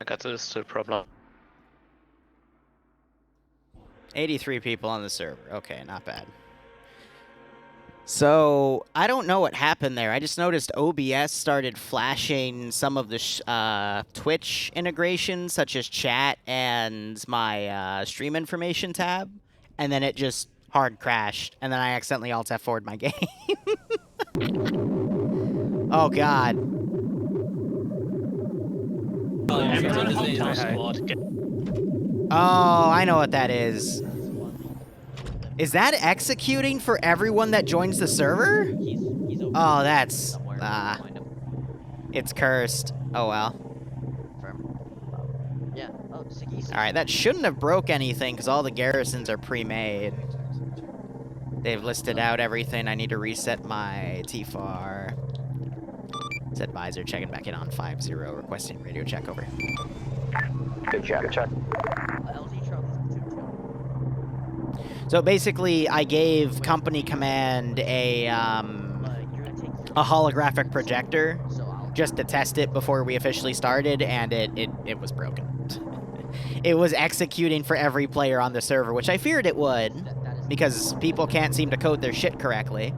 I got this problem. 83 people on the server. Okay, not bad. So, I don't know what happened there. I just noticed OBS started flashing some of the Twitch integrations, such as chat and my stream information tab, and then it just hard crashed, and then I accidentally Alt F4'd my game. Oh, God. Oh, everyone is in our squad. Oh, I know what that is. Is that executing for everyone that joins the server? Oh, that's... it's cursed. Oh, well. Yeah. Oh, Alright, that shouldn't have broke anything, because all the garrisons are pre-made. They've listed out everything. I need to reset my TFAR. Set visor, checking back in on 5-0, requesting radio check, over. Good check. Good check. So basically, I gave Company Command a holographic projector just to test it before we officially started, and it was broken. It was executing for every player on the server, which I feared it would, because people can't seem to code their shit correctly.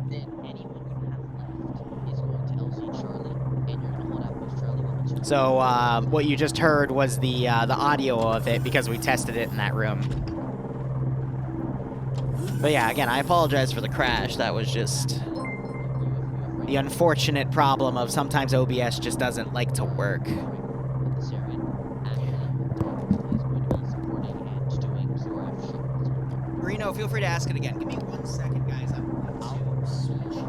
So what you just heard was the audio of it, because we tested it in that room. But yeah, again, I apologize for the crash. That was just the unfortunate problem of sometimes OBS just doesn't like to work. Reno, feel free to ask it again. Give me 1 second, guys. I'll switch.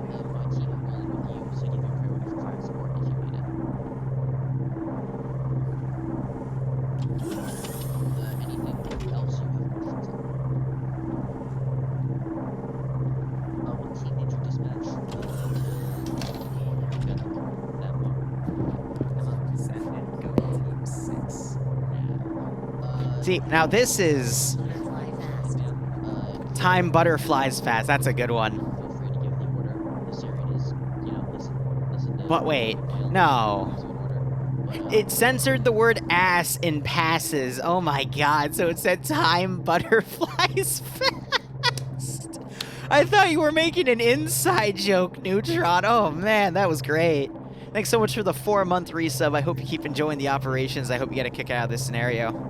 See, now this is time butterflies fast. That's a good one. But wait, no. It censored the word ass in passes. Oh my god, so it said time butterflies fast. I thought you were making an inside joke, Neutron. Oh man, that was great. Thanks so much for the 4-month resub. I hope you keep enjoying the operations. I hope you get a kick out of this scenario.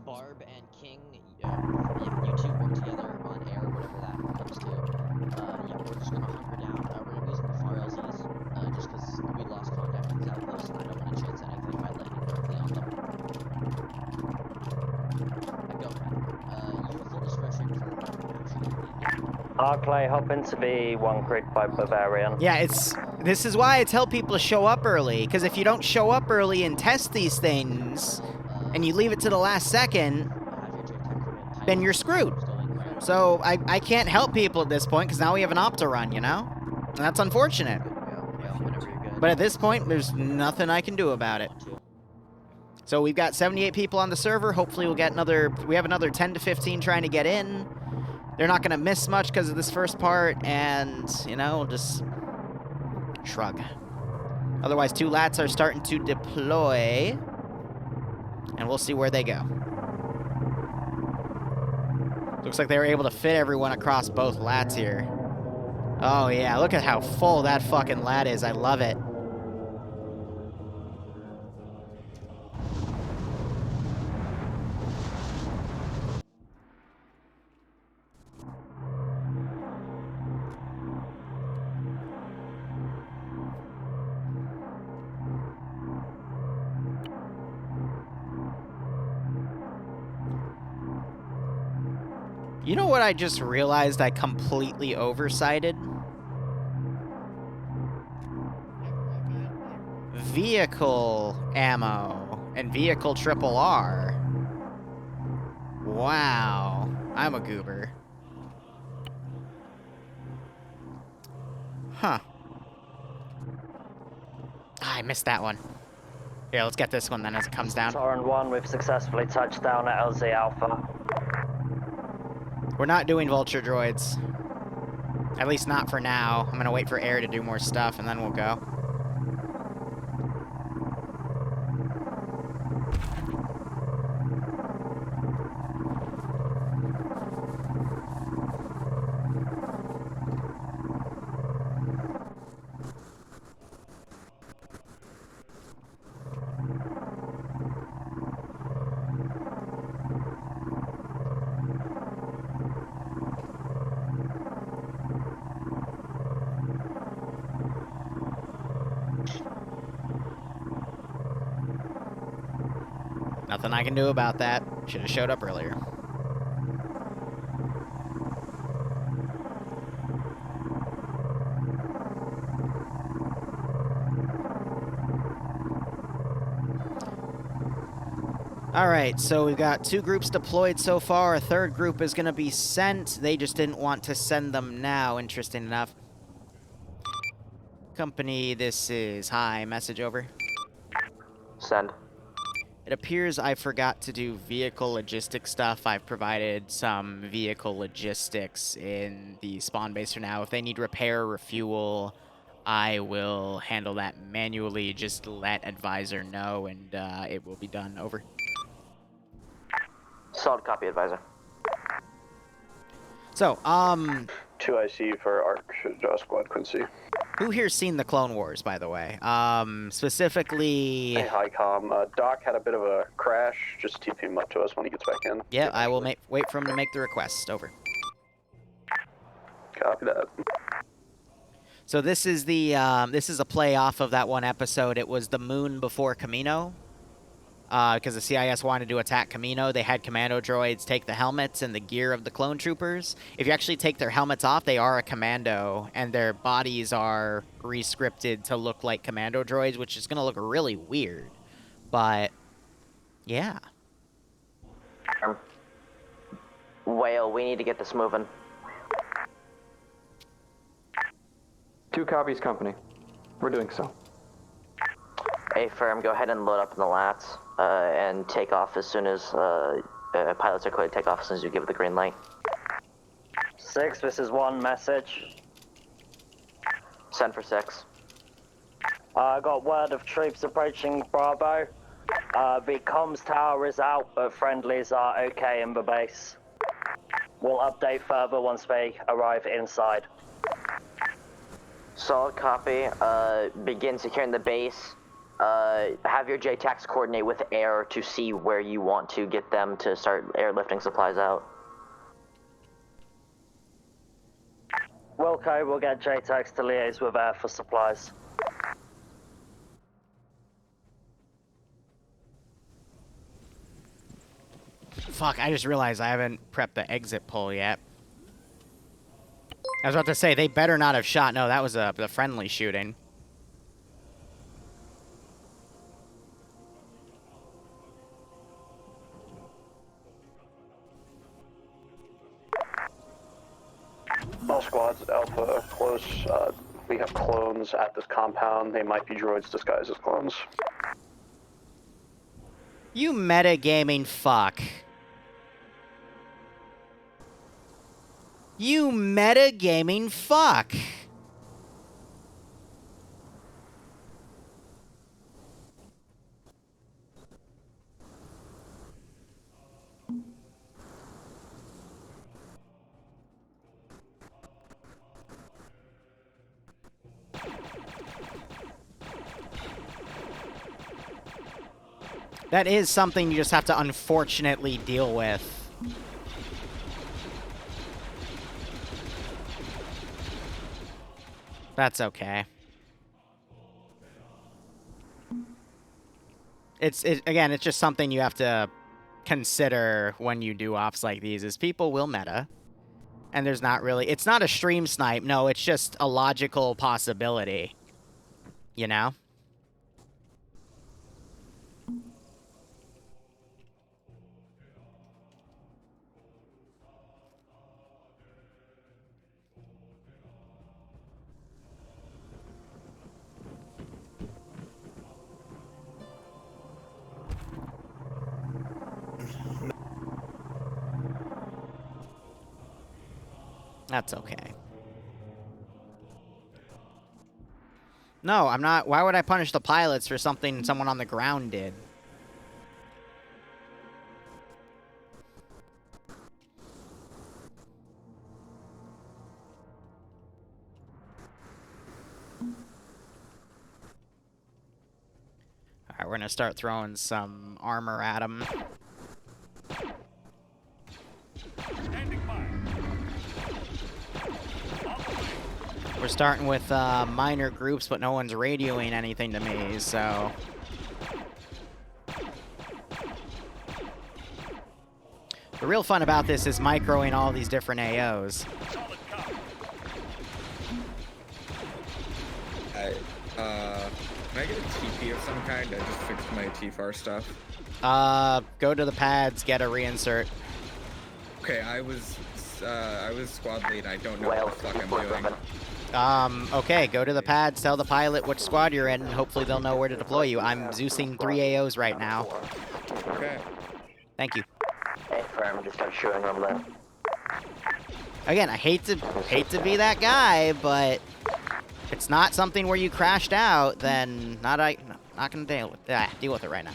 Barb and King, if you two work together on air, whatever that comes to, yeah, we're just gonna hunker down. We're gonna be using the far LZs, just because we lost contact with these outposts, and I don't want to chance anything by landing directly on them. Go ahead. You have full discretion for Arclay, hop into B1 grid by Bavarian. Yeah, this is why I tell people to show up early, because if you don't show up early and test these things, and you leave it to the last second, then you're screwed. So I can't help people at this point, because now we have an Opta run, you know? And that's unfortunate. But at this point, there's nothing I can do about it. So we've got 78 people on the server. Hopefully we have another 10 to 15 trying to get in. They're not going to miss much because of this first part, and, you know, we'll just shrug. Otherwise, 2 lats are starting to deploy. And we'll see where they go. Looks like they were able to fit everyone across both lats here. Oh yeah, look at how full that fucking lat is. I love it. You know what I just realized I completely oversighted? Vehicle ammo and vehicle triple R. Wow, I'm a goober. Huh. Ah, I missed that one. Here, let's get this one then as it comes down. Torrent 1, we've successfully touched down at LZ Alpha. We're not doing vulture droids. At least not for now. I'm gonna wait for air to do more stuff and then we'll go. Nothing I can do about that. Should have showed up earlier. Alright, so we've got 2 groups deployed so far. A 3rd group is going to be sent. They just didn't want to send them now, interesting enough. Company, this is... Hi, message over. Send. It appears I forgot to do vehicle logistics stuff. I've provided some vehicle logistics in the spawn base for now. If they need repair or refuel, I will handle that manually. Just let advisor know, and it will be done. Over. Solid copy, advisor. So, 2 IC for ARC Squad Quincy. who here's seen the Clone Wars, by the way? Specifically... Hey, hi, Com. Doc had a bit of a crash. Just TP him up to us when he gets back in. Yeah, I will wait for him to make the request. Over. Copy that. So this is the this is a play off of that one episode. It was the moon before Camino. Because the CIS wanted to attack Camino, they had commando droids take the helmets and the gear of the clone troopers. If you actually take their helmets off, they are a commando, and their bodies are re-scripted to look like commando droids, which is going to look really weird. But, yeah. Whale, we need to get this moving. 2 copies, company. We're doing so. A firm, go ahead and load up in the lats and take off as soon as pilots are clear to take off as soon as you give the green light. 6, this is 1 message. Send for 6. I got word of troops approaching Bravo. The comms tower is out, but friendlies are okay in the base. We'll update further once they arrive inside. Solid copy. Begin securing the base. Have your JTACs coordinate with air to see where you want to get them to start airlifting supplies out. Wilco will get JTACs to liaise with air for supplies. Fuck, I just realized I haven't prepped the exit poll yet. I was about to say, they better not have shot. No, that was the friendly shooting. All squads, Alpha, close. We have clones at this compound. They might be droids disguised as clones. You metagaming fuck. You metagaming fuck. That is something you just have to unfortunately deal with. That's okay. Again, it's just something you have to consider when you do ops like these, is people will meta. And there's not really... It's not a stream snipe. No, it's just a logical possibility. You know? That's okay. No, I'm not. Why would I punish the pilots for something someone on the ground did? Alright, we're gonna start throwing some armor at them. We're starting with minor groups, but no one's radioing anything to me, so... The real fun about this is microing all these different AOs. Can I get a TP of some kind? I just fixed my TFAR stuff. Go to the pads, get a reinsert. Okay, I was squad lead. I don't know what the fuck I'm doing. Okay, go to the pads, tell the pilot which squad you're in, and hopefully they'll know where to deploy you. I'm Zeusing 3 AOs right now. Okay. Thank you. Hey, firm, just start shooting them then. Again, I hate to be that guy, but if it's not something where you crashed out, then not gonna deal with it right now.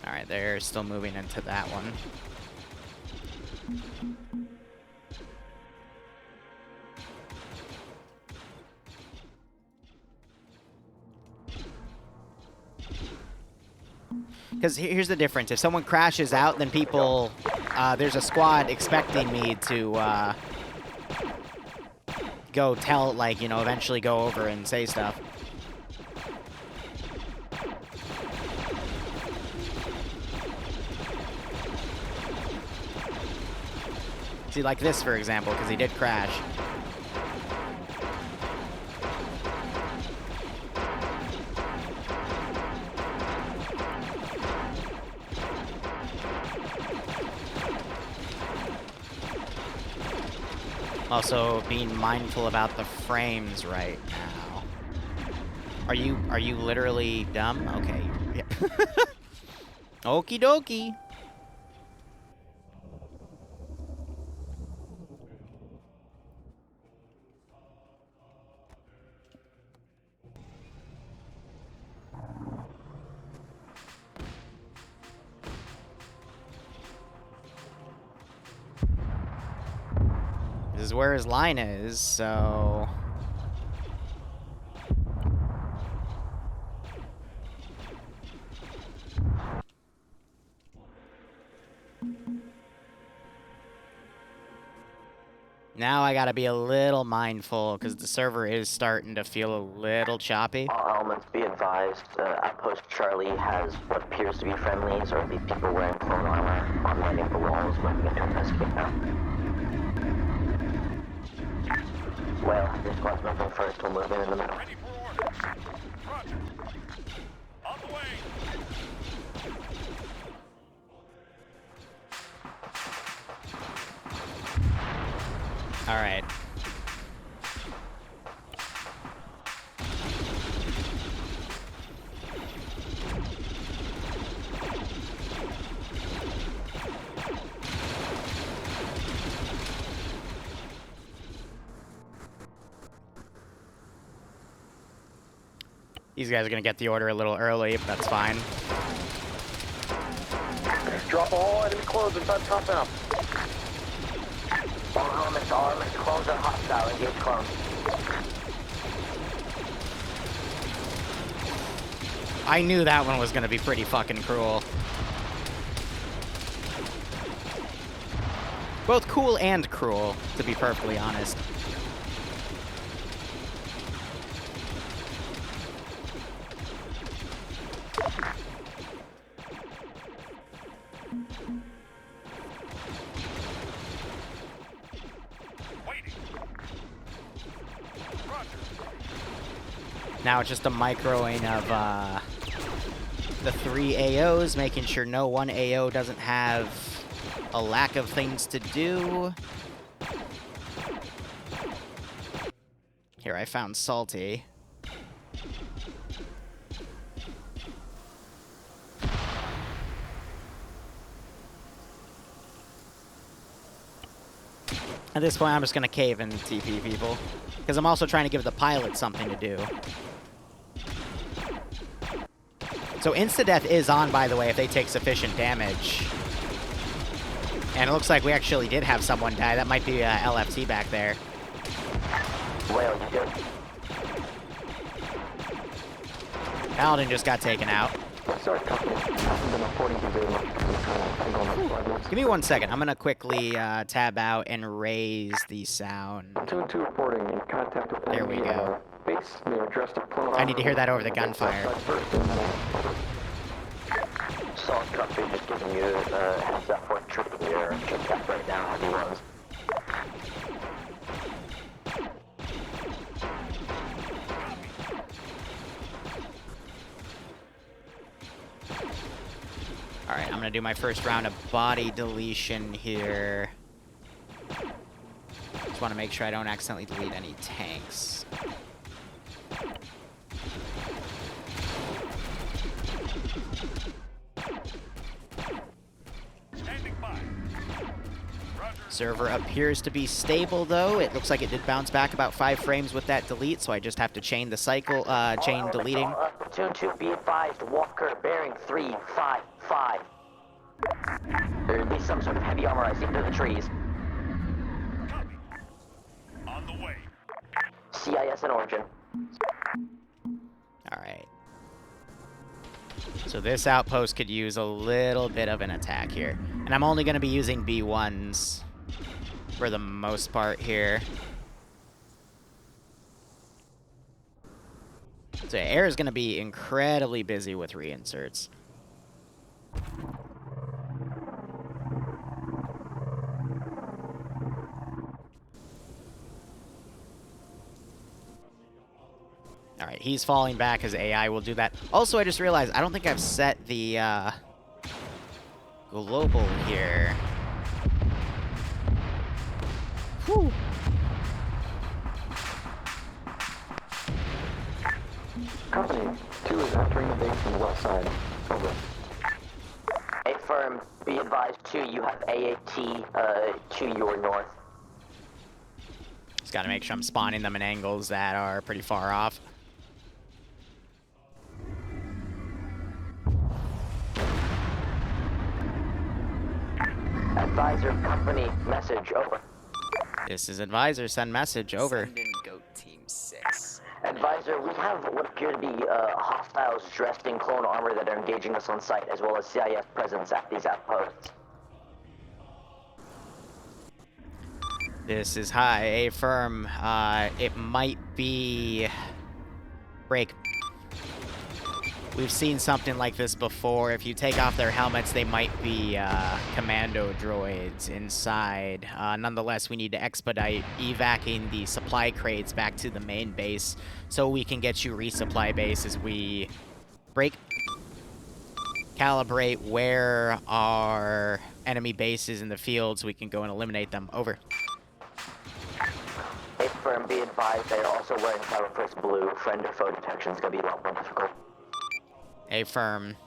All right, they're still moving into that one. Because here's the difference. If someone crashes out, then people... there's a squad expecting me to go tell, like, you know, eventually go over and say stuff. See, like this, for example, because he did crash. Also, being mindful about the frames right now. Are you literally dumb? Okay. Yeah. Okie dokie. This is where his line is, so... Now I gotta be a little mindful, because the server is starting to feel a little choppy. All elements be advised, Outpost Charlie has what appears to be friendlies, or these people wearing clone armor on lining the walls, moving into investigate now. Well, this squad's moving first, we'll move in the middle. Ready for orders. Roger. On the way. All right. These guys are gonna get the order a little early, but that's fine. Drop all enemy clones inside the compound. All elements, clones are hostile, engage clones. I knew that one was gonna be pretty fucking cruel. Both cool and cruel, to be perfectly honest. Now it's just a microing of the 3 AOs, making sure no one AO doesn't have a lack of things to do. Here, I found Salty. At this point, I'm just gonna cave and TP people. Because I'm also trying to give the pilot something to do. So insta-death is on, by the way, if they take sufficient damage. And it looks like we actually did have someone die. That might be LFT back there. Well, you did. Paladin just got taken out. Sorry, company. I haven't been reporting you very much. Give me 1 second. I'm gonna quickly tab out and raise the sound. 2-2 reporting in contact with There we go. Base. They are dressed up clone I need to hear that over the gunfire. Solid company just giving you a heads up for tripping your check right now, heavy ones. Alright, I'm gonna do my first round of body deletion here. Just want to make sure I don't accidentally delete any tanks. Standing by. Roger. Server appears to be stable, though. It looks like it did bounce back about 5 frames with that delete, so I just have to chain the cycle, chain deleting. Platoon 2, be advised, Walker, bearing 355. There will be some sort of heavy armor I see through the trees. Copy. On the way. CIS in origin. Alright. So this outpost could use a little bit of an attack here. And I'm only going to be using B1s for the most part here. So air is going to be incredibly busy with reinserts. Alright, he's falling back, his AI will do that. Also, I just realized, I don't think I've set the, global here. Whew. Company 2 is entering the base from the west side. Over. A firm, be advised 2, you have AAT to your north. Just gotta make sure I'm spawning them in angles that are pretty far off. Advisor, company, message, over. This is Advisor, send message, over. Send in Goat Team 6. Advisor, we have what appear to be hostiles dressed in clone armor that are engaging us on site, as well as CIS presence at these outposts. This is high, A firm. It might be... Break. We've seen something like this before. If you take off their helmets, they might be commando droids inside. Nonetheless, we need to expedite evacuating the supply crates back to the main base so we can get you resupply base as we break. Calibrate where our enemy bases in the field so we can go and eliminate them. Over. A firm, be advised, they are also wearing Cyberpress Blue. Friend or foe detection is going to be a lot more difficult. A firm.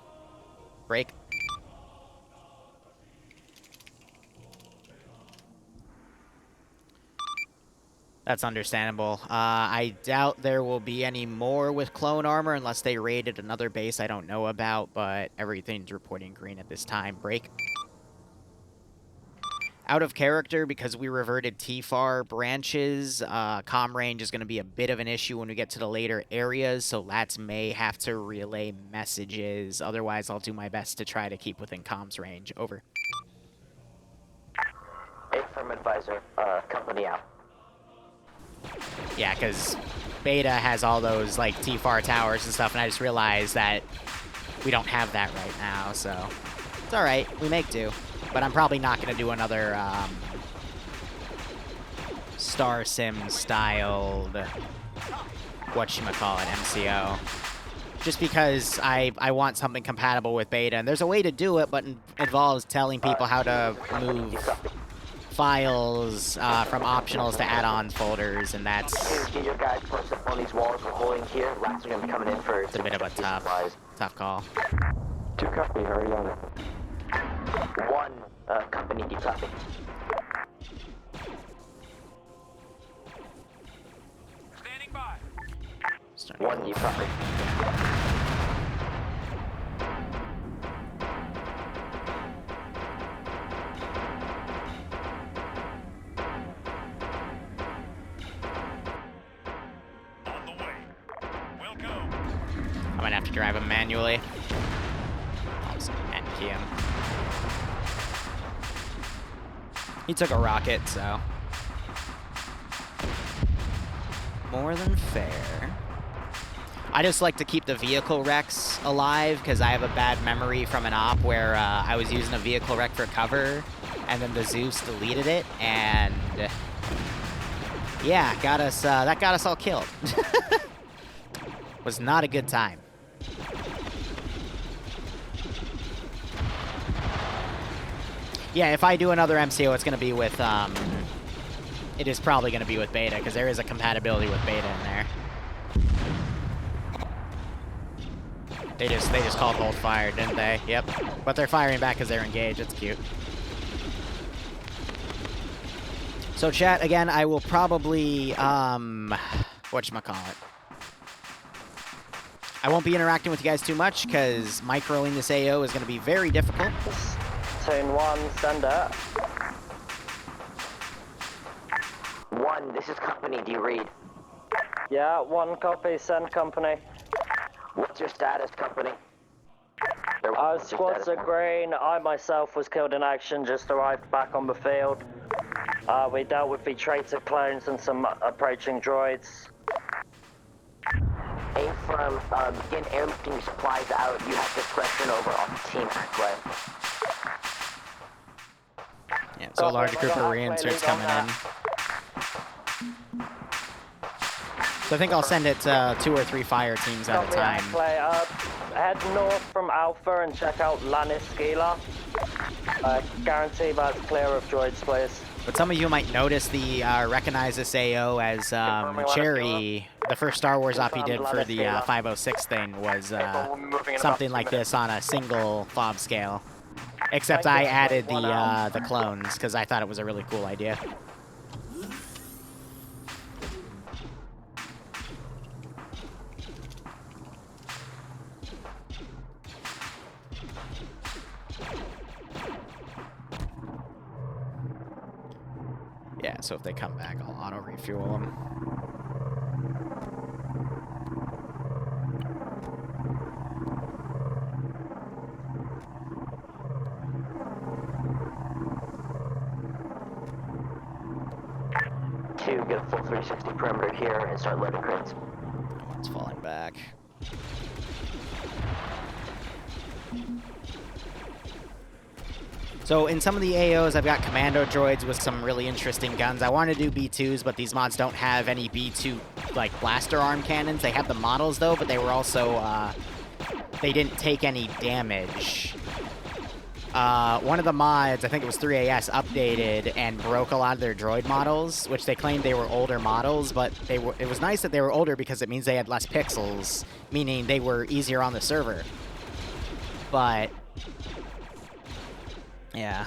Break. That's understandable. I doubt there will be any more with clone armor unless they raided another base I don't know about, but everything's reporting green at this time. Break. Out of character because we reverted TFAR branches. Comm range is going to be a bit of an issue when we get to the later areas, so Lats may have to relay messages. Otherwise, I'll do my best to try to keep within comms range. Over. A firm, advisor, company out. Yeah, because Beta has all those, like, TFAR towers and stuff, and I just realized that we don't have that right now, so it's alright. We make do. But I'm probably not going to do another Star Sim styled whatchamacallit MCO. Just because I want something compatible with Beta. And there's a way to do it, but it involves telling people how to move files from optionals to add-ons folders, and that's Get your guys posted up on these walls we're holding here. Rats are going to be coming in for it's a bit of a tough call. 2 company already on it. 1 company decopy. starting to 1D property. On the way. We'll go. I might have to drive him manually. I'll just end key him. He took a rocket, so more than fair. I just like to keep the vehicle wrecks alive because I have a bad memory from an op where I was using a vehicle wreck for cover, and then the Zeus deleted it, and yeah, got us. That got us all killed. Was not a good time. Yeah, if I do another MCO, it's going to be with, it is probably going to be with Beta, because there is a compatibility with Beta in there. They just called hold fire, didn't they? Yep. But they're firing back because they're engaged. It's cute. So chat, again, I will probably, whatchamacallit. I won't be interacting with you guys too much, because microing this AO is going to be very difficult. Tune 1, send it. 1, this is company, do you read? Yeah, 1 copy, send company. What's your status, company? Squads are green. I myself was killed in action, just arrived back on the field. We dealt with the traitor clones and some approaching droids. A firm, begin airlifting supplies out. You have discretion over on team Aquay. Yeah, so a large group of reinserts coming in. So I think I'll send it to 2 or 3 fire teams at a time. Head north from Alpha and check out Lannis Skila. Guarantee that's clear of droids, please. But some of you might notice the recognize this AO as Cherry. The first Star Wars op he did for the 506 thing was something like this on a single fob scale. Except I added the clones because I thought it was a really cool idea. Yeah, so if they come back, I'll auto-refuel them. Get a full 360 perimeter here and start loading crates. One's falling back. So in some of the AOs, I've got commando droids with some really interesting guns. I want to do B2s, but these mods don't have any B2 like blaster arm cannons. They have the models though, but they were also they didn't take any damage. One of the mods, I think it was 3AS, updated and broke a lot of their droid models, which they claimed they were older models, but it was nice that they were older because it means they had less pixels, meaning they were easier on the server. But yeah,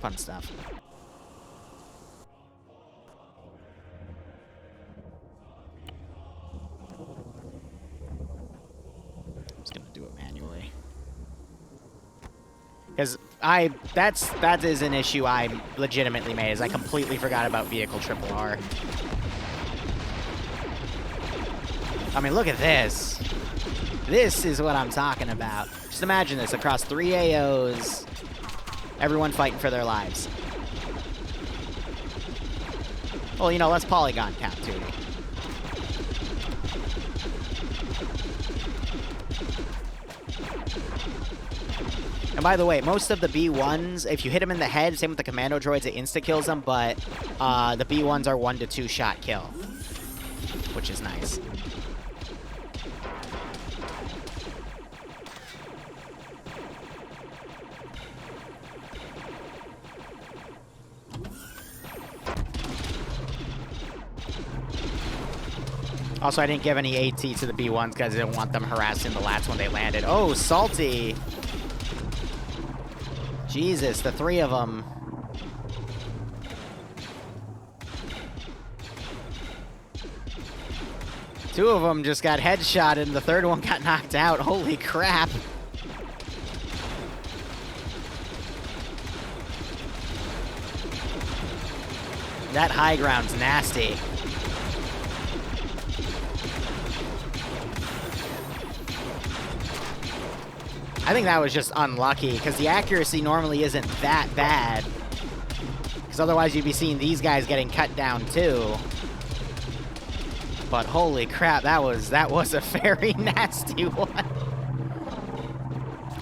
fun stuff. I'm just gonna do it manually. Because that is an issue I legitimately made, is I completely forgot about vehicle triple R. I mean, look at this. This is what I'm talking about. Just imagine this, across 3 AOs, everyone fighting for their lives. Well, you know, let's polygon count, too. And by the way, most of the B1s, if you hit them in the head, same with the commando droids, it insta-kills them, but the B1s are 1 to 2 shot kill, which is nice. Also, I didn't give any AT to the B1s because I didn't want them harassing the lats when they landed. Oh, salty! Jesus, the 3 of them. Two of them just got headshotted, and the third one got knocked out. Holy crap. That high ground's nasty. I think that was just unlucky, because the accuracy normally isn't that bad. Because otherwise you'd be seeing these guys getting cut down too. But holy crap, that was a very nasty one.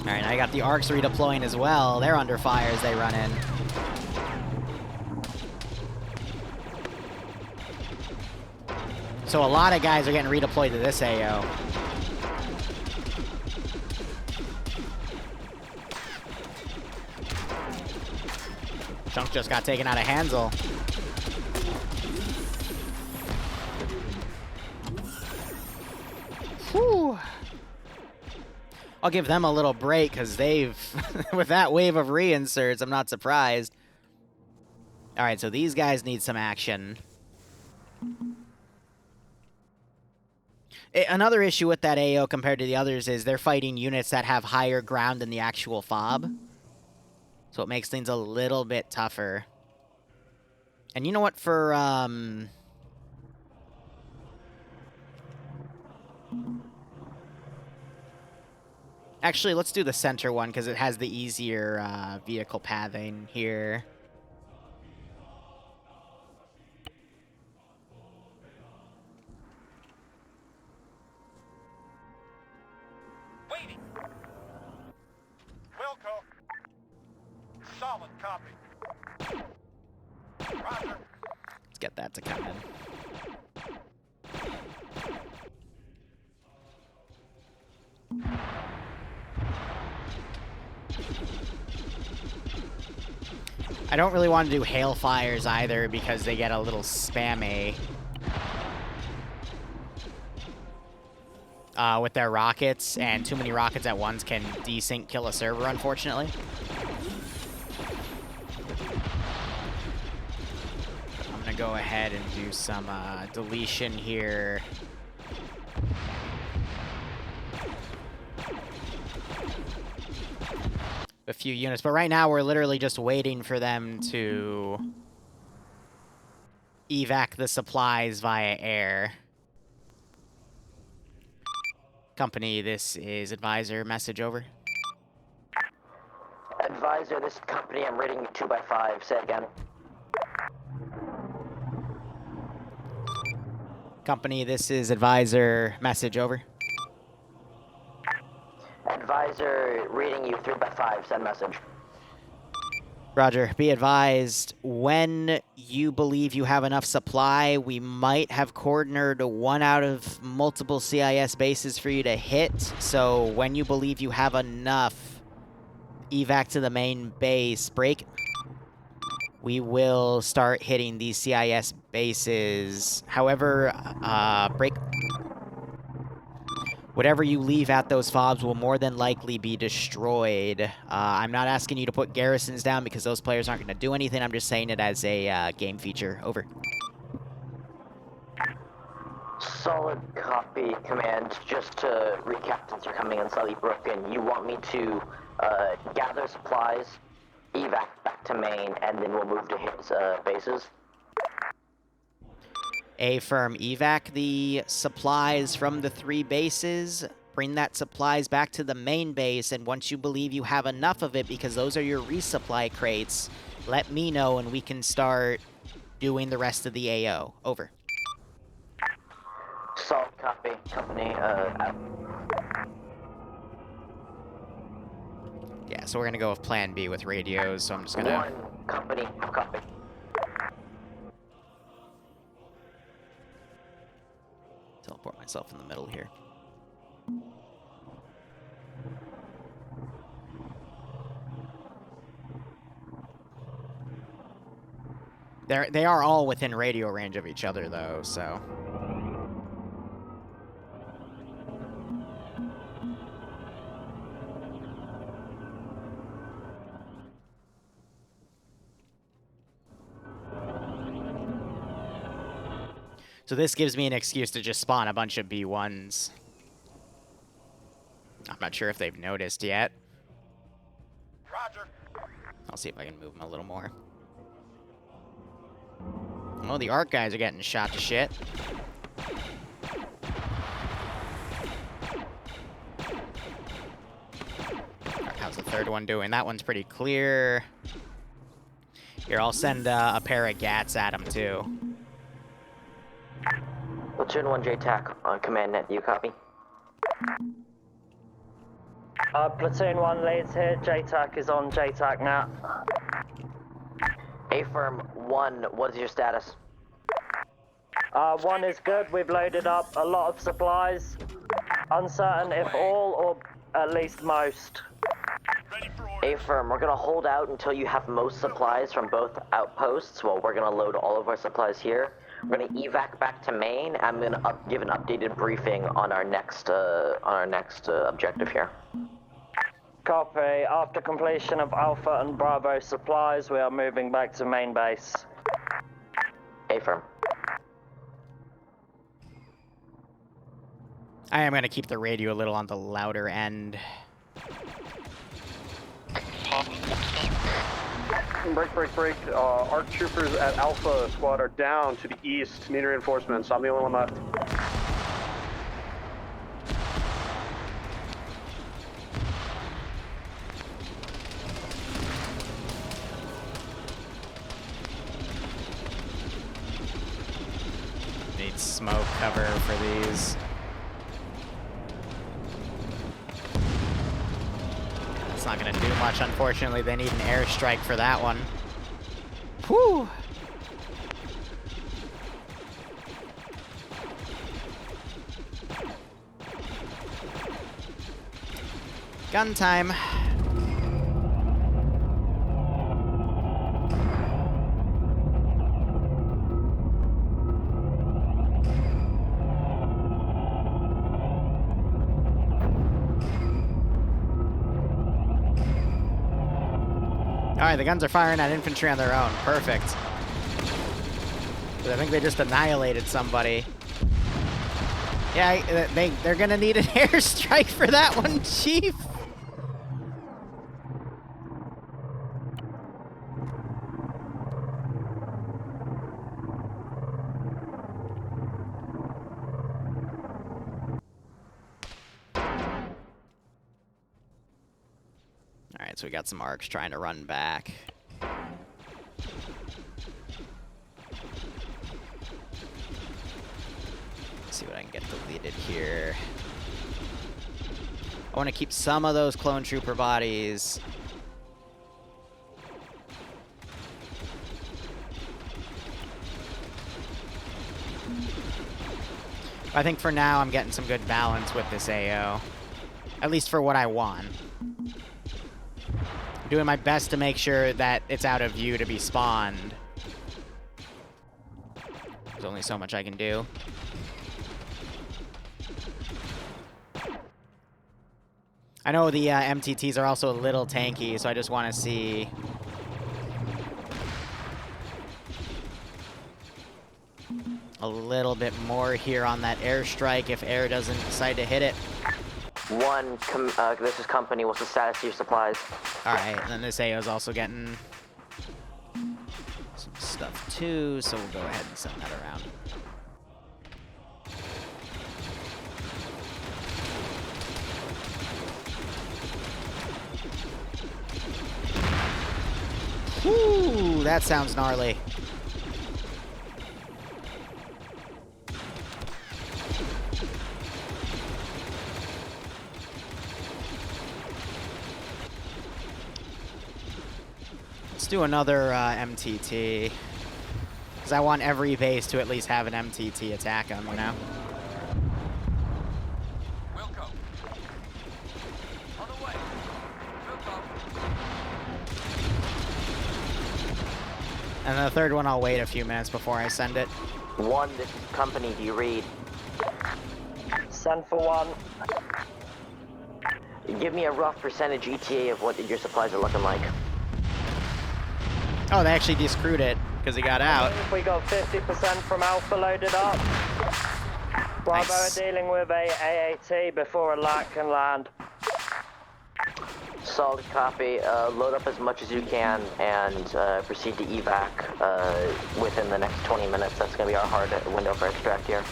Alright, I got the arcs redeploying as well. They're under fire as they run in. So a lot of guys are getting redeployed to this AO. Chunk just got taken out of Hansel. Whew. I'll give them a little break, because they've, with that wave of reinserts, I'm not surprised. Alright, so these guys need some action. Another issue with that AO compared to the others is they're fighting units that have higher ground than the actual FOB. So it makes things a little bit tougher. And you know what, for, actually, let's do the center one, because it has the easier vehicle pathing here. Waiting. Wilco. Solid copy. Roger. Let's get that to come in. I don't really want to do hail fires either, because they get a little spammy with their rockets, and too many rockets at once can desync kill a server, unfortunately. I'm gonna go ahead and do some deletion here. A few units, but right now we're literally just waiting for them to evac the supplies via air. Company, this is Advisor. Message over. Advisor, this is Company. I'm rating 2x5. Say it again. Company, this is Advisor. Message over. Advisor, reading you 3x5. Send message. Roger. Be advised, when you believe you have enough supply, we might have cornered one out of multiple CIS bases for you to hit. So when you believe you have enough, evac to the main base, break. We will start hitting these CIS bases. However, break. Whatever you leave at those FOBs will more than likely be destroyed. I'm not asking you to put garrisons down, because those players aren't going to do anything. I'm just saying it as a game feature. Over. Solid copy, Command. Just to recap, since you're coming in slightly broken, you want me to gather supplies, evac back to main, and then we'll move to hit bases? Affirm. Evac the supplies from the 3 bases. Bring that supplies back to the main base, and once you believe you have enough of it, because those are your resupply crates, let me know and we can start doing the rest of the AO. Over. Solid copy, Company. Yeah, so we're gonna go with Plan B with radios, so I'm just gonna... 1, Company, copy. Teleport myself in the middle here. They are all within radio range of each other, though, so... So this gives me an excuse to just spawn a bunch of B1s. I'm not sure if they've noticed yet. Roger. I'll see if I can move them a little more. Oh, the ARC guys are getting shot to shit. Alright, how's the third one doing? That one's pretty clear. Here, I'll send a pair of GATs at him, too. Platoon 1 JTAC on command net. Do you copy? Platoon 1 leads here. JTAC is on JTAC now. A-firm 1, what is your status? 1 is good. We've loaded up a lot of supplies. Uncertain if all or at least most. Ready for orders. A-firm, we're gonna hold out until you have most supplies from both outposts. Well, we're gonna load all of our supplies here. We're gonna evac back to main. I'm gonna give an updated briefing on our next objective here. Copy. After completion of Alpha and Bravo supplies, we are moving back to main base. A-firm. I am going to keep the radio a little on the louder end. Break. ARC troopers at Alpha Squad are down to the east. Need reinforcements. I'm the only one left. Need smoke cover for these. That's not going to do much, unfortunately. They need an airstrike for that one. Whew! Gun time. Alright, the guns are firing at infantry on their own. Perfect. I think they just annihilated somebody. Yeah, they're gonna need an airstrike for that one, Chief! Alright, so we got some ARCs trying to run back. Let's see what I can get deleted here. I want to keep some of those clone trooper bodies. I think for now I'm getting some good balance with this AO. At least for what I want. I'm doing my best to make sure that it's out of view to be spawned. There's only so much I can do. I know the MTTs are also a little tanky, so I just want to see... a little bit more here on that airstrike if air doesn't decide to hit it. This is company. What's the status of your supplies? Alright, and then this AO is also getting some stuff too, so we'll go ahead and send that around. Whoo, that sounds gnarly. Let's do another MTT. Because I want every base to at least have an MTT attack them, you know? We'll go. On the way. We'll go. And the third one, I'll wait a few minutes before I send it. 1, this is company. Do you read? Send for 1. Give me a rough percentage ETA of what your supplies are looking like. Oh, they actually descrewed it because he got out. We got 50% from Alpha loaded up. Bravo Nice. are dealing with a AAT before a LAT can land. Solid copy. Load up as much as you can and proceed to evac within the next 20 minutes. That's going to be our hard window for extract here.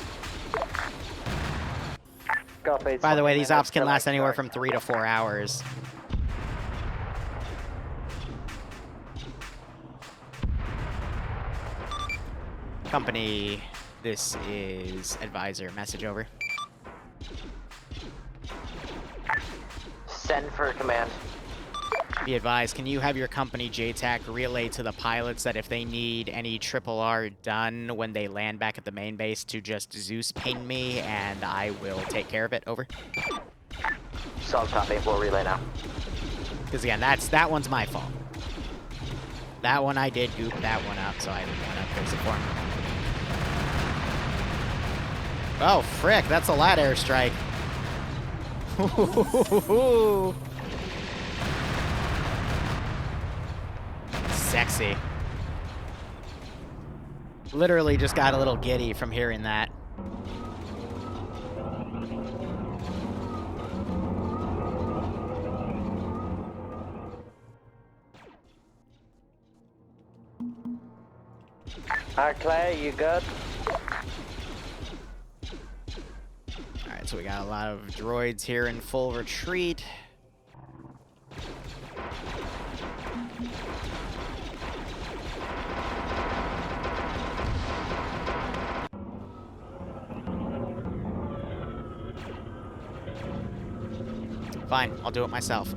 Copy. By the way, these ops can till last anywhere extract. from 3 to 4 hours. Company, this is advisor. Message over. Send for command. Be advised, can you have your company JTAC relay to the pilots that if they need any RRR done when they land back at the main base to just Zeus ping me and I will take care of it? Over. Solid copy. We'll relay now. Because again, that one's my fault. That one I did goop that one up, so I didn't want to fix it for him. Oh, frick, that's a lat airstrike. Sexy. Literally just got a little giddy from hearing that. Alright, Claire, you good? Alright, so we got a lot of droids here in full retreat. Fine, I'll do it myself.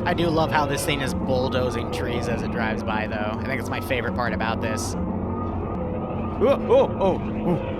I do love how this thing is bulldozing trees as it drives by, though. I think it's my favorite part about this. Oh, oh, oh, oh.